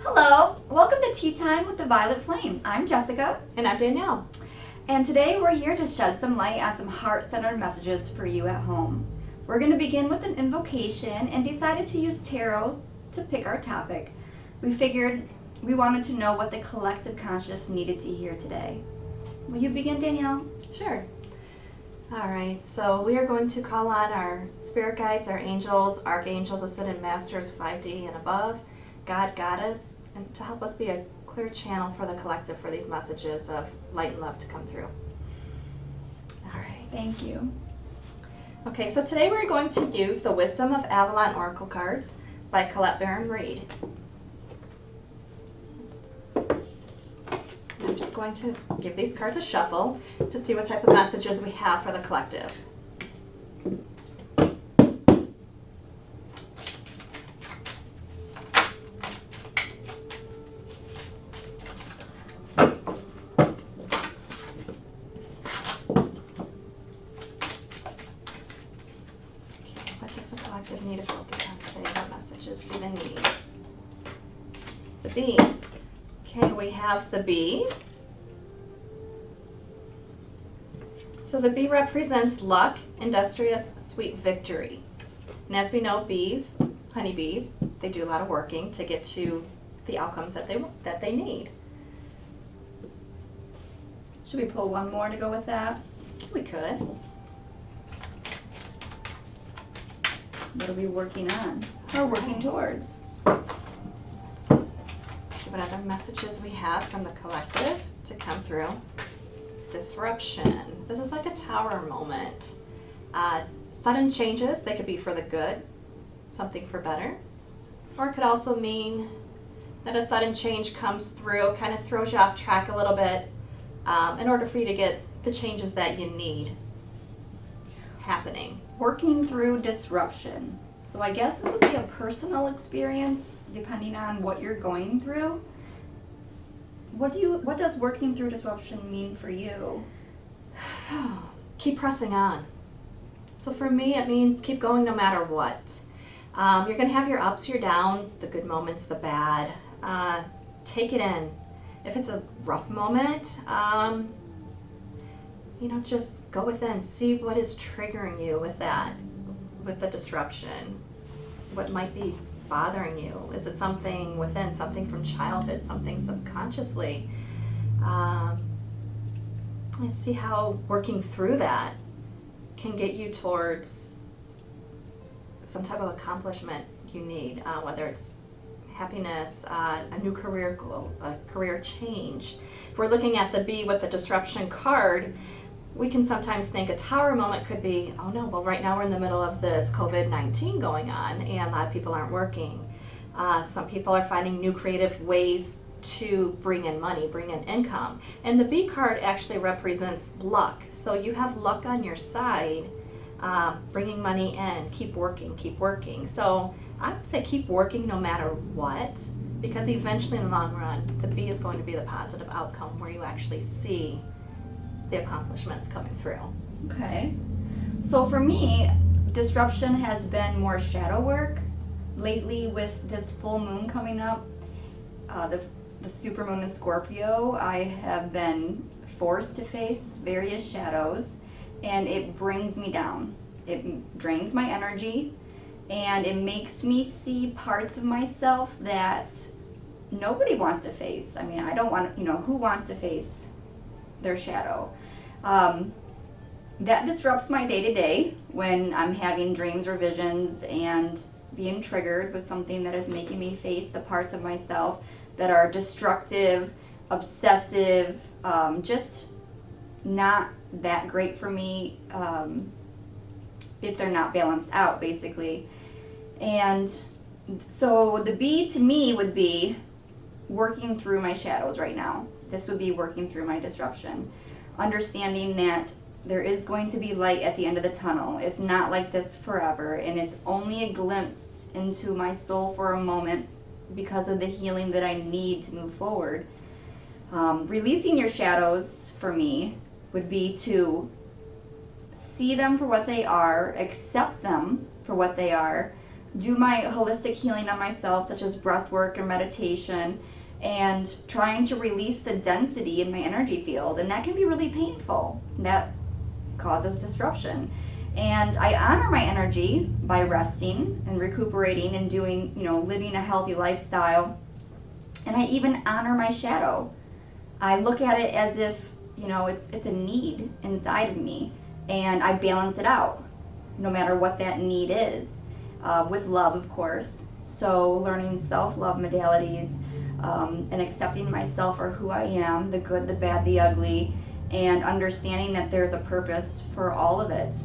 Hello, welcome to Tea Time with the Violet Flame. I'm Jessica. And I'm Danelle. And today we're here to shed some light on some heart-centered messages for you at home. We're going to begin with an invocation and decided to use tarot to pick our topic. We figured we wanted to know what the collective conscious needed to hear today. Will you begin, Danielle? Sure. All right, so we are going to call on our spirit guides, our angels, archangels, ascended masters, 5D and above, God, Goddess, and to help us be a clear channel for the collective for these messages of light and love to come through. All right. Thank you. Okay, so today we're going to use the Wisdom of Avalon Oracle cards by Colette Baron Reed. I'm just going to give these cards a shuffle to see what type of messages we have for the collective. What does the collective need to focus on today? What messages do they need? The bee. Okay, we have the bee. So the bee represents luck, industrious, sweet victory. And as we know, bees, honeybees, they do a lot of working to get to the outcomes that they need. Should we pull one more to go with that? We could. What are we working on or working towards? Let's see what other messages we have from the collective to come through. Disruption. This is like a tower moment. Sudden changes, they could be for the good, something for better, or it could also mean that a sudden change comes through, kind of throws you off track a little bit in order for you to get the changes that you need happening. Working through disruption. So I guess this would be a personal experience depending on what you're going through. What does working through disruption mean for you? Keep pressing on. So for me, it means keep going no matter what. You're going to have your ups, your downs, the good moments, the bad. Take it in. If it's a rough moment, just go within. See what is triggering you with that, with the disruption. What might be bothering you? Is it something within, something from childhood, something subconsciously? And see how working through that can get you towards some type of accomplishment you need, whether it's happiness, a new career goal, a career change. If we're looking at the bee with the disruption card, we can sometimes think a tower moment could be, oh no, well right now we're in the middle of this COVID-19 going on and a lot of people aren't working. Some people are finding new creative ways to bring in money, bring in income. And the bee card actually represents luck. So you have luck on your side, bringing money in, keep working, keep working. So I would say keep working no matter what, because eventually in the long run, the bee is going to be the positive outcome where you actually see the accomplishments coming through. Okay. So for me, disruption has been more shadow work. Lately with this full moon coming up, the super moon in Scorpio, I have been forced to face various shadows and it brings me down. It drains my energy and it makes me see parts of myself that nobody wants to face. I mean, I don't want, who wants to face their shadow? That disrupts my day-to-day when I'm having dreams or visions and being triggered with something that is making me face the parts of myself that are destructive, obsessive, just not that great for me if they're not balanced out, basically. And so the bee to me would be working through my shadows right now. This would be working through my disruption. Understanding that there is going to be light at the end of the tunnel. It's not like this forever, and it's only a glimpse into my soul for a moment because of the healing that I need to move forward. Releasing your shadows, for me, would be to see them for what they are, accept them for what they are, do my holistic healing on myself, such as breath work and meditation, and trying to release the density in my energy field. And that can be really painful. That causes disruption. And I honor my energy by resting and recuperating and doing, living a healthy lifestyle. And I even honor my shadow. I look at it as if, it's a need inside of me, and I balance it out, no matter what that need is, with love, of course. So learning self-love modalities, and accepting myself for who I am, the good, the bad, the ugly, and understanding that there's a purpose for all of it.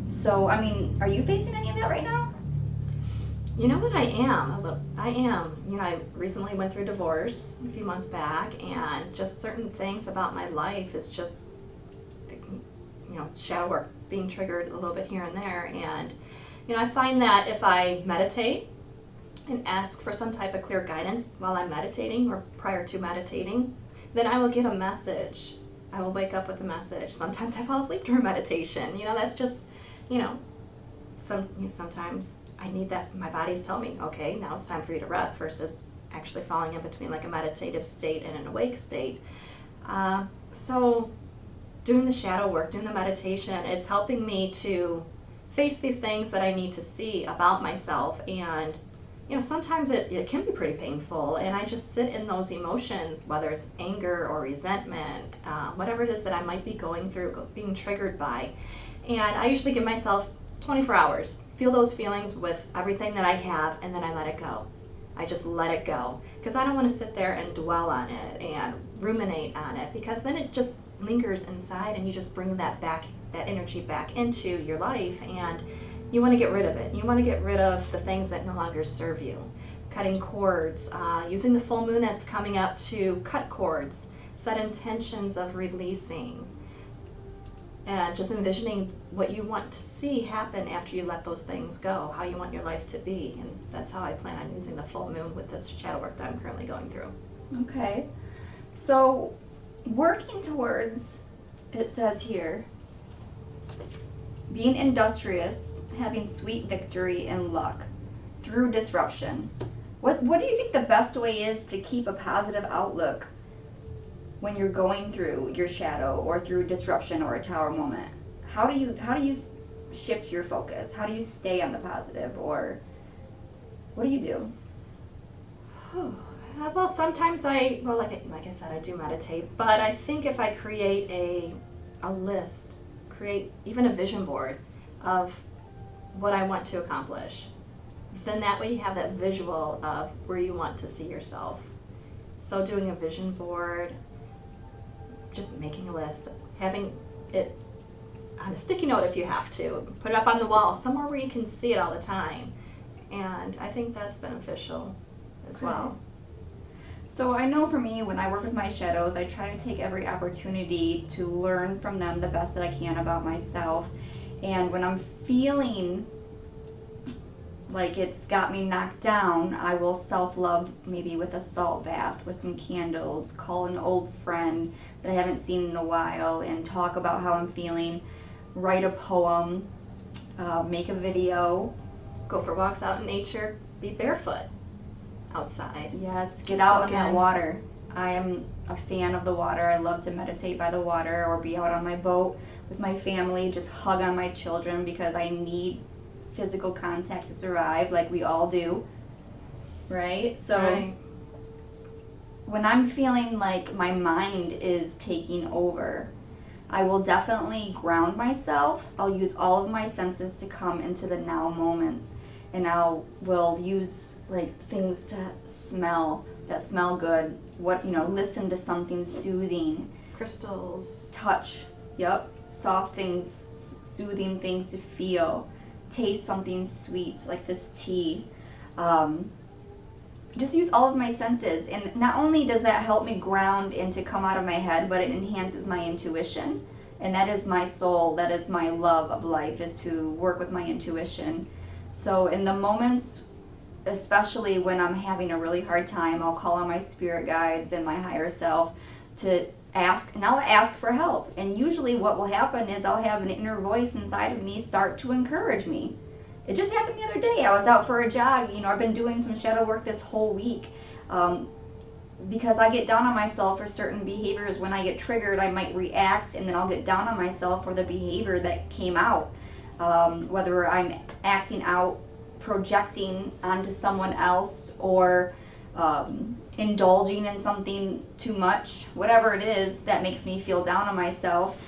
So, are you facing any of that right now? You know what, I am. I recently went through a divorce a few months back, and just certain things about my life is just, shadow work being triggered a little bit here and there. And, I find that if I meditate and ask for some type of clear guidance while I'm meditating or prior to meditating, then I will get a message. I will wake up with a message. Sometimes I fall asleep during meditation. That's just, sometimes I need that. My body's telling me, okay, now it's time for you to rest, versus actually falling in between like a meditative state and an awake state. So doing the shadow work, doing the meditation, it's helping me to face these things that I need to see about myself. And sometimes it can be pretty painful, and I just sit in those emotions, whether it's anger or resentment, whatever it is that I might be going through, being triggered by. And I usually give myself 24 hours, feel those feelings with everything that I have, and then I let it go. I just let it go, because I don't want to sit there and dwell on it and ruminate on it, because then it just lingers inside, and you just bring that energy back into your life, and you want to get rid of it. You want to get rid of the things that no longer serve you. Cutting cords, using the full moon that's coming up to cut cords, set intentions of releasing, and just envisioning what you want to see happen after you let those things go, how you want your life to be. And that's how I plan on using the full moon with this shadow work that I'm currently going through. Okay. So working towards, it says here, being industrious, having sweet victory and luck through disruption. What do you think the best way is to keep a positive outlook when you're going through your shadow or through disruption or a tower moment? How do you shift your focus? How do you stay on the positive, or what do you do? Well, sometimes like I said, I do meditate, but I think if I create a list, create even a vision board of what I want to accomplish, then that way you have that visual of where you want to see yourself. So doing a vision board, just making a list, having it on a sticky note if you have to, put it up on the wall, somewhere where you can see it all the time. And I think that's beneficial as well. So I know for me, when I work with my shadows, I try to take every opportunity to learn from them the best that I can about myself. And when I'm feeling like it's got me knocked down, I will self-love, maybe with a salt bath, with some candles, call an old friend that I haven't seen in a while and talk about how I'm feeling, write a poem, make a video, go for walks out in nature, be barefoot outside. Yes, get out in that water. I am a fan of the water. I love to meditate by the water or be out on my boat with my family, just hug on my children, because I need physical contact to survive, like we all do, right? So when I'm feeling like my mind is taking over, I will definitely ground myself. I'll use all of my senses to come into the now moments, and will use like things to smell that smell good, listen to something soothing, crystals, touch, soft things, soothing things to feel, taste something sweet like this tea. Just use all of my senses, and not only does that help me ground and to come out of my head, but it enhances my intuition, and that is my soul, that is my love of life, is to work with my intuition. So in the moments, especially when I'm having a really hard time, I'll call on my spirit guides and my higher self to ask, and I'll ask for help. And usually what will happen is I'll have an inner voice inside of me start to encourage me. it just happened the other day. I was out for a jog. I've been doing some shadow work this whole week. Because I get down on myself for certain behaviors. When I get triggered, I might react, and then I'll get down on myself for the behavior that came out. Whether I'm acting out, projecting onto someone else, or indulging in something too much, whatever it is that makes me feel down on myself.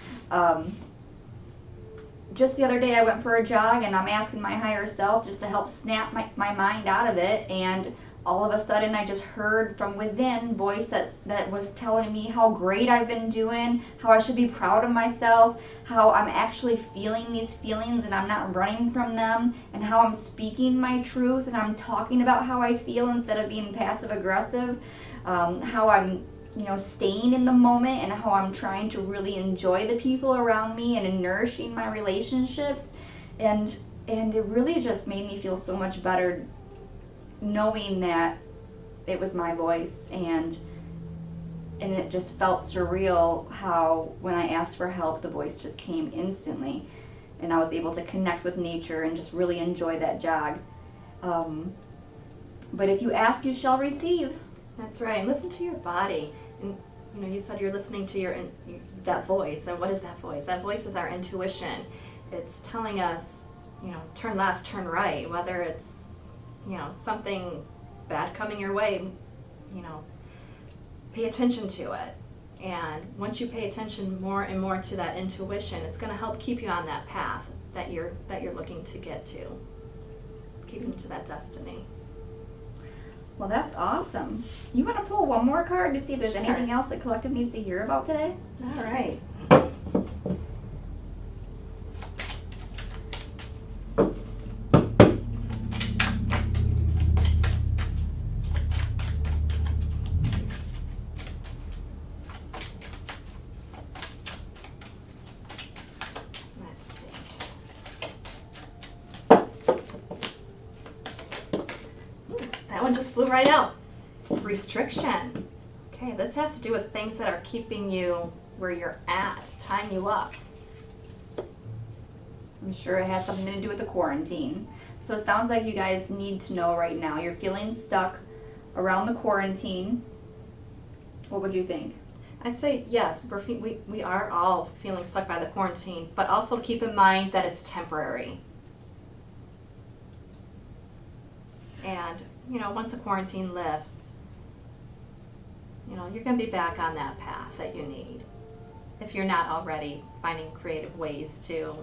Just the other day I went for a jog, and I'm asking my higher self just to help snap my mind out of it, and all of a sudden I just heard from within voice that was telling me how great I've been doing, how I should be proud of myself, how I'm actually feeling these feelings and I'm not running from them, and how I'm speaking my truth and I'm talking about how I feel instead of being passive aggressive, how I'm staying in the moment, and how I'm trying to really enjoy the people around me and in nourishing my relationships. And it really just made me feel so much better knowing that it was my voice, and it just felt surreal how when I asked for help, the voice just came instantly, and I was able to connect with nature and just really enjoy that jog. But if you ask, you shall receive. That's right. Listen to your body. And you said you're listening to that voice. And what is that voice? That voice is our intuition. It's telling us, turn left, turn right, whether it's something bad coming your way, pay attention to it. And once you pay attention more and more to that intuition, it's going to help keep you on that path that you're looking to get to, keeping to that destiny. Well, that's awesome. You want to pull one more card to see if there's anything else the collective needs to hear about today? All right. Just flew right out. Restriction. Okay, this has to do with things that are keeping you where you're at, tying you up. I'm sure it has something to do with the quarantine. So it sounds like you guys need to know right now. You're feeling stuck around the quarantine. What would you think? I'd say yes, we are all feeling stuck by the quarantine, but also keep in mind that it's temporary. And once the quarantine lifts, you're going to be back on that path that you need. If you're not already finding creative ways to,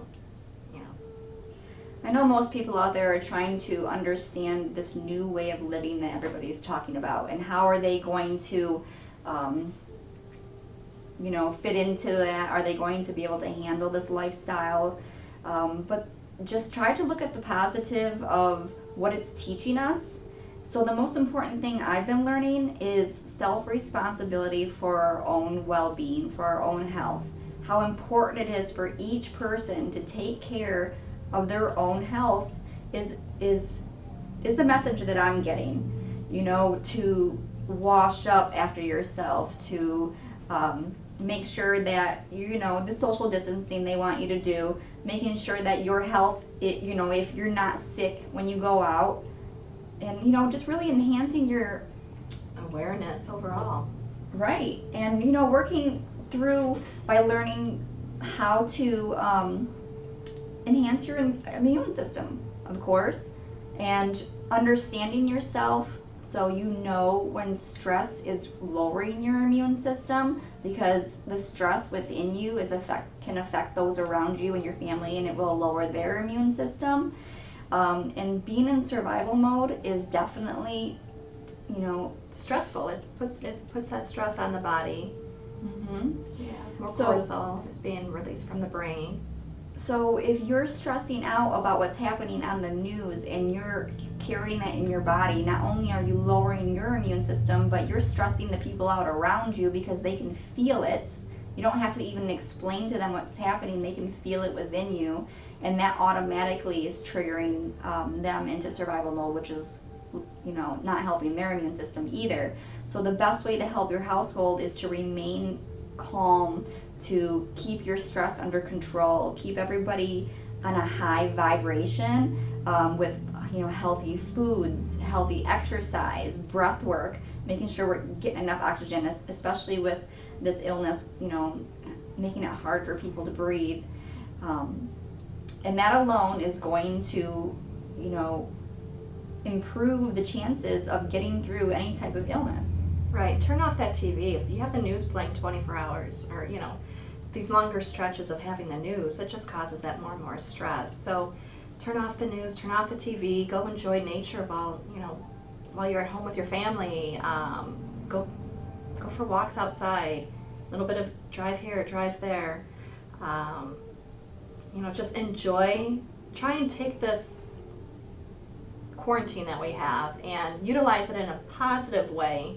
I know most people out there are trying to understand this new way of living that everybody's talking about, and how are they going to, fit into that? Are they going to be able to handle this lifestyle? But just try to look at the positive of what it's teaching us. So the most important thing I've been learning is self-responsibility for our own well-being, for our own health. How important it is for each person to take care of their own health is the message that I'm getting. To wash up after yourself, to make sure that the social distancing they want you to do, making sure that your health, if you're not sick when you go out, and just really enhancing your awareness overall. Right. And working through by learning how to enhance your immune system, of course, and understanding yourself, so when stress is lowering your immune system, because the stress within you can affect those around you and your family, and it will lower their immune system. And being in survival mode is definitely, stressful. It puts that stress on the body. Mm-hmm. Yeah. More cortisol is being released from the brain. So if you're stressing out about what's happening on the news and you're carrying that in your body, not only are you lowering your immune system, but you're stressing the people out around you, because they can feel it. You don't have to even explain to them what's happening. They can feel it within you, and that automatically is triggering them into survival mode, which is not helping their immune system either. So the best way to help your household is to remain calm, to keep your stress under control, keep everybody on a high vibration, with healthy foods, healthy exercise, breath work, making sure we're getting enough oxygen, especially with this illness, making it hard for people to breathe. And that alone is going to, improve the chances of getting through any type of illness. Right. Turn off that TV. If you have the news playing 24 hours or, these longer stretches of having the news, it just causes that more and more stress. So turn off the news, turn off the TV, go enjoy nature while you're at home with your family. Go for walks outside, a little bit of drive here, drive there. Just enjoy, try and take this quarantine that we have and utilize it in a positive way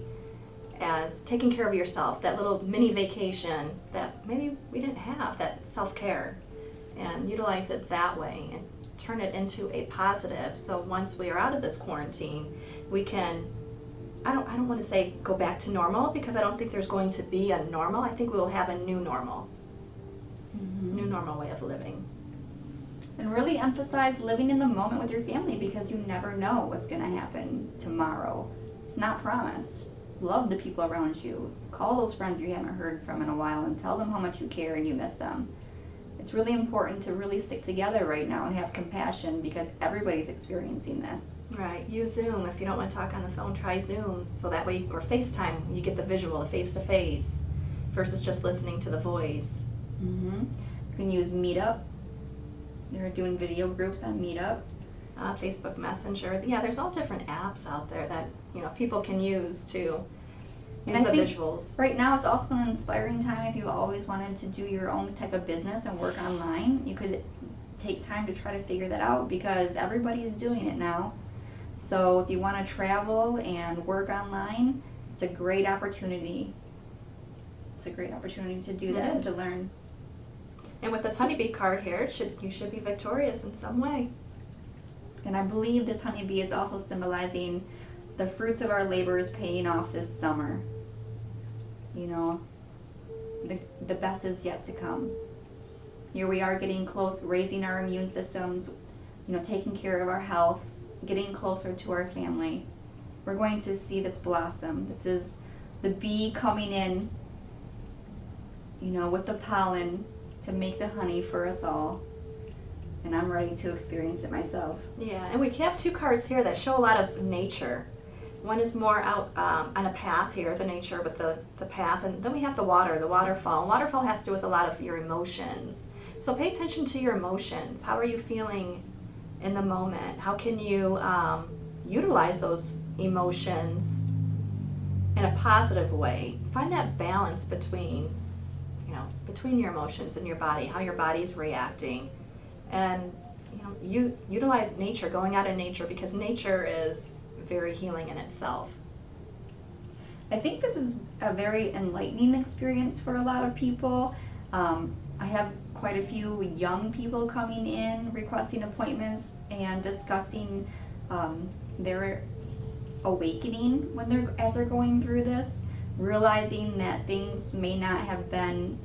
as taking care of yourself, that little mini vacation that maybe we didn't have, that self-care, and utilize it that way and turn it into a positive. So once we are out of this quarantine, we can, I don't want to say go back to normal, because I don't think there's going to be a normal. I think we will have a new normal, new normal way of living. And really emphasize living in the moment with your family, because you never know what's going to happen tomorrow. It's not promised. Love the people around you. Call those friends you haven't heard from in a while and tell them how much you care and you miss them. It's really important to really stick together right now and have compassion, because everybody's experiencing this. Right. Use Zoom. If you don't want to talk on the phone, try Zoom. So that way, or FaceTime, you get the visual, the face-to-face, versus just listening to the voice. You can use Meetup. They're doing video groups on Meetup. Facebook Messenger. Yeah, there's all different apps out there that people can use to use the visuals. Right now it's also an inspiring time. If you've always wanted to do your own type of business and work online, you could take time to try to figure that out, because everybody's doing it now. So if you want to travel and work online, it's a great opportunity. It's a great opportunity to do that and to learn. And with this honeybee card here, you should be victorious in some way. And I believe this honeybee is also symbolizing the fruits of our labors paying off this summer. The best is yet to come. Here we are getting close, raising our immune systems, taking care of our health, getting closer to our family. We're going to see this blossom. This is the bee coming in, with the pollen to make the honey for us all. And I'm ready to experience it myself. Yeah, and we have two cards here that show a lot of nature. One is more out on a path here, the nature with the path, and then we have the waterfall. Waterfall has to do with a lot of your emotions. So pay attention to your emotions. How are you feeling in the moment? How can you utilize those emotions in a positive way? Find that balance between your emotions and your body, how your body's reacting. And you utilize nature, going out in nature, because nature is very healing in itself. I think this is a very enlightening experience for a lot of people. I have quite a few young people coming in requesting appointments and discussing their awakening as they're going through this, realizing that things may not have been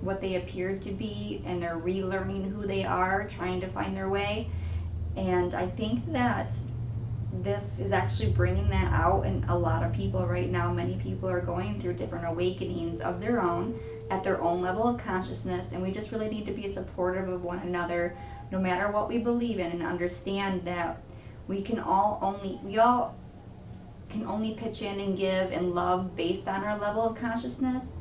what they appeared to be, and they're relearning who they are, trying to find their way. And I think that this is actually bringing that out in a lot of people right now. Many people are going through different awakenings of their own at their own level of consciousness, and we just really need to be supportive of one another, no matter what we believe in, and understand that we all can only pitch in and give and love based on our level of consciousness.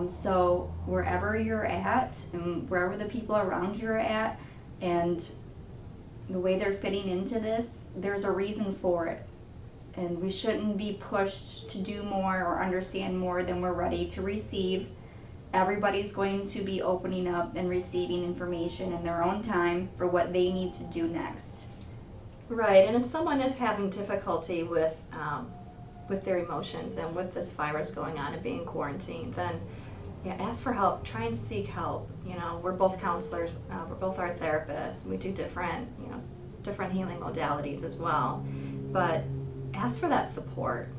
So wherever you're at, and wherever the people around you are at, and the way they're fitting into this, there's a reason for it. And we shouldn't be pushed to do more or understand more than we're ready to receive. Everybody's going to be opening up and receiving information in their own time for what they need to do next. Right, and if someone is having difficulty with their emotions and with this virus going on and being quarantined, then ask for help. Try and seek help. We're both counselors. We're both art therapists. We do different healing modalities as well. But ask for that support.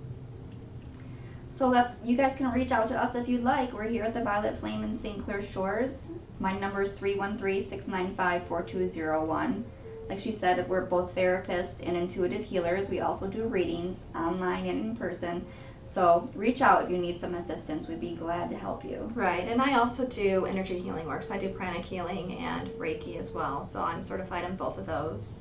So you guys can reach out to us if you'd like. We're here at the Violet Flame in St. Clair Shores. My number is 313-695-4201. Like she said, we're both therapists and intuitive healers. We also do readings online and in person. So reach out if you need some assistance. We'd be glad to help you. Right, and I also do energy healing work. So I do Pranic healing and Reiki as well. So I'm certified in both of those.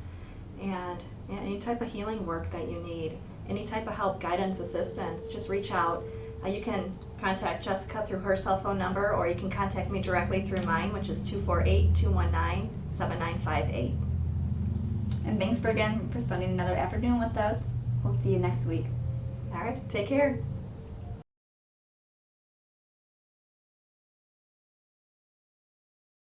And any type of healing work that you need, any type of help, guidance, assistance, just reach out. You can contact Jessica through her cell phone number, or you can contact me directly through mine, which is 248-219-7958. And thanks for spending another afternoon with us. We'll see you next week. All right, take care.